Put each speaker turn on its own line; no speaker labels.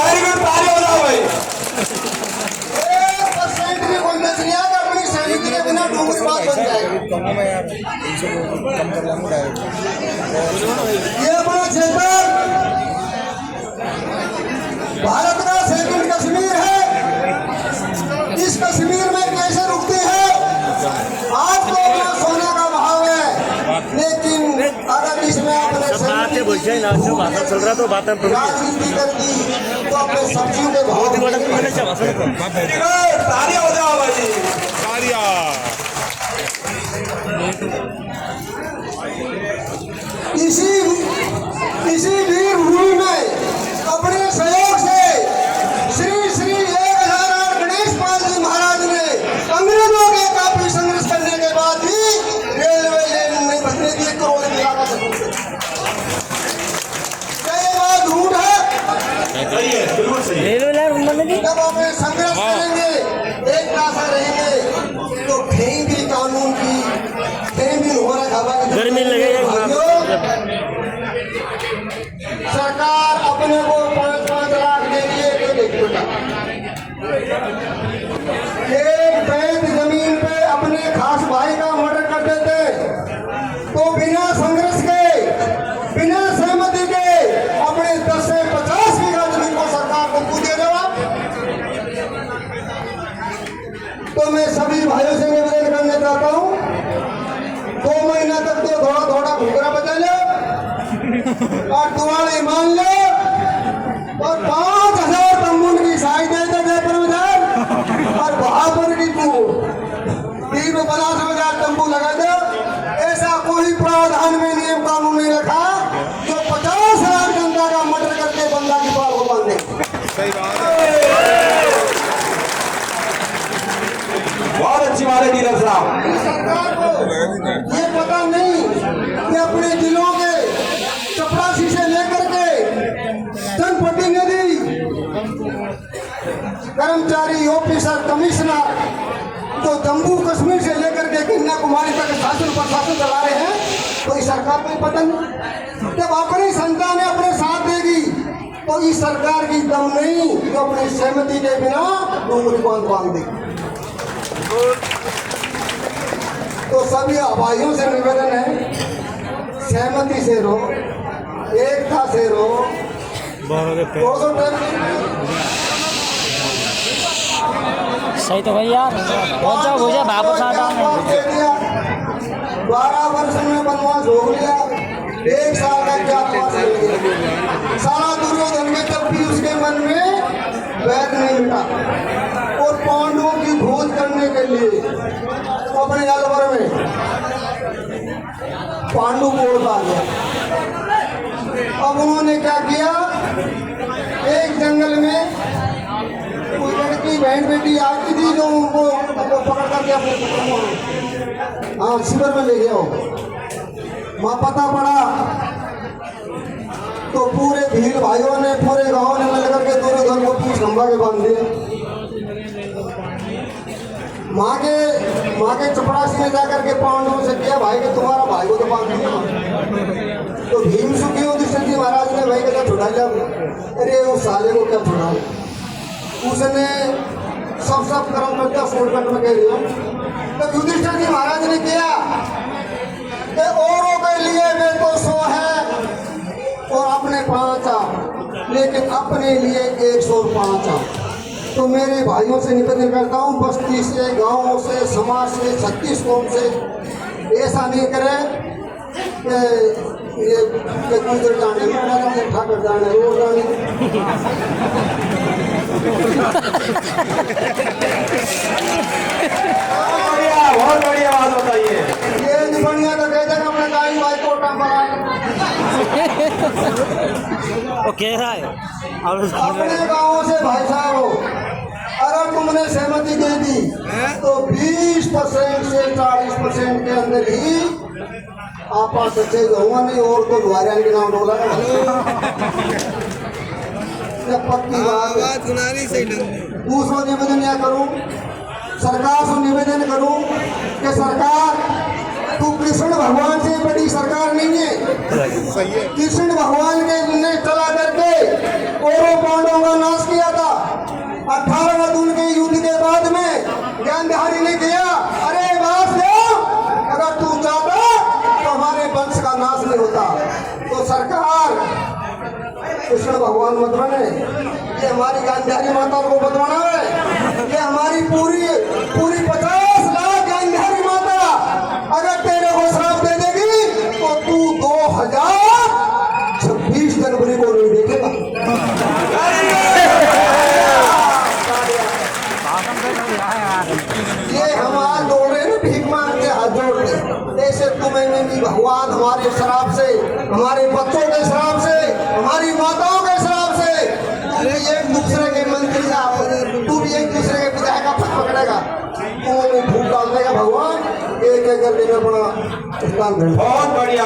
Very good ताली बजाओ भाई।
ये बड़ा क्षेत्र भारत का सेकंड कश्मीर है। इस कश्मीर में कैसे रुकती है? आज तो अपना सोने का भाव है, लेकिन अगर इसमें अपने
चल रहा तो बात
राजनीति कर दी तो अपने सब्जियों के भाव
तालियां बजाओ भाई।
इसी वीर भूमि में अपने सहयोग से श्री 1008 गणेश पाल जी महाराज ने अंग्रेजों के काफी संघर्ष करने के बाद भी रेलवे लाइन नहीं बनने दी। करोड़ की लागत क्या ये बात झूठ है? जब अपने संघर्ष करेंगे, एकता से रहेंगे, तो कहीं भी कानून की कहीं भी हो रहा
गर्मी लगेगी।
सरकार अपने को 5-5 लाख देगी। एक बैठ जमीन पे अपने खास भाई का मर्डर कर देते तो बिना संघर्ष के, बिना सहमति के अपने 10 से 50 बीघा जमीन को सरकार को दे देगा। तो मैं सभी भाइयों से निवेदन करना चाहता हूँ, 2 महीना तक तो थोड़ा थोड़ा घुघरा बजा लो और दुआएं मान लो और 5000 तम्बू की साई दे दे जयपुर में और वहां पर की 50,000 तम्बू लगा दो। ऐसा कोई प्रावधान में नियम कानून नहीं रखा जो 50,000 जनता का मर्डर करके बंदा की बात को बांधे।
सही बात है, बहुत अच्छी बात है डीलर साहब।
सरकार को ये पता नहीं कि अपने जिलों के चपरासी से लेकर के जनप्रतिनिधि, कर्मचारी, ऑफिसर, कमिश्नर जो जम्मू कश्मीर से लेकर के कन्याकुमारी तक शासन प्रशासन चला रहे हैं, तो इस सरकार को पता नहीं। जब अपनी संतानें अपने साथ देगी तो इस सरकार की दम नहीं जो अपनी सहमति के बिना डोंगरी बांध देगी। तो सभी भाइयों से निवेदन है, सहमति से रहो, एकता से रहो।
सही तो भैया बहुत जाओ हो जाए बाबू साहब
12 वर्ष में वनवास हो गया, 1 साल का ज्ञातवास हो गया। सारा दुर्योधन में तब भी उसके मन में वैर नहीं मिटा और पांडवों की खोज करने के लिए अपने अलवर में पांडु बोल आ गया। अब उन्होंने क्या किया, एक जंगल में कोई लड़की बहन बेटी आती थी जो उनको पकड़ करके अपने शिविर में ले गया हो। वहाँ पता पड़ा तो पूरे भीड़ भाइयों ने, पूरे गांव ने मिल करके दोनों घर को पूछ खंभा के बांध दिए। माँ के चपरासी ने जाकर के पांडवों से किया, भाई के तुम्हारा भाई को तो बांध दिया। तो भीम सुखी युधिष्ठिर जी महाराज ने भाई का छुड़ा लिया। अरे उस साले को क्या छुड़ा, उसने सब कर्म करता शॉर्टकट में कह दिया। तो युधिष्ठिर जी महाराज ने किया कि औरों के लिए वे तो 100 है और अपने 5 लेकिन अपने लिए 105। तो मेरे भाइयों से निवेदन करता हूँ, बस्ती से, गाँव से, समाज से, 36 कौम से, ऐसा नहीं करे कि ये गुजर जाने ठाकर जाने रोड जाने।
बहुत बढ़िया बात बताइए।
ये नहीं बढ़िया तो कहते हैं अपने गाय भाई कोटा पर
वो कह रहा है
अपने गाँव से भाई साहब हो, अगर तुमने सहमति दे दी तो 20% से 40% के अंदर ही आप सच्चे होगा, नहीं और तो द्वारा के नाम डोला। पक्की बात दूसरों निवेदन यह करूं, सरकार से निवेदन करूं कि सरकार तू कृष्ण भगवान से बड़ी सरकार नहीं है। कृष्ण भगवान के ने चला करके कौरव पांडवों का नाश किया था। 18 दिन के युद्ध के बाद में ज्ञान बिहारी ने किया, अरे वासुदेव, अगर तू चाहता तो हमारे वंश का नाश नहीं होता। तो सरकार कृष्ण भगवान मत बने, ये हमारी ज्ञान बिहारी माता को मत बनावे। ये हमारी पूरी 50 लाख ज्ञान बिहारी माता अगर तेरे को श्राप दे देगी तो तू 2026 जनवरी को नहीं देखेगा। ये हम हाथ जोड़ रहे हैं, भीख मांग के हाथ जोड़ रहे। ऐसे तुम्हें नहीं, भगवान हमारे श्राप से, हमारे बच्चों के श्राप से, हमारी माताओं के श्राप से, तू भी एक दूसरे के मंत्री तू भी एक दूसरे के विधायक का पद पकड़ेगा, तू भूख डाल देगा। भगवान एक एक करके अपना स्थान
बहुत बढ़िया।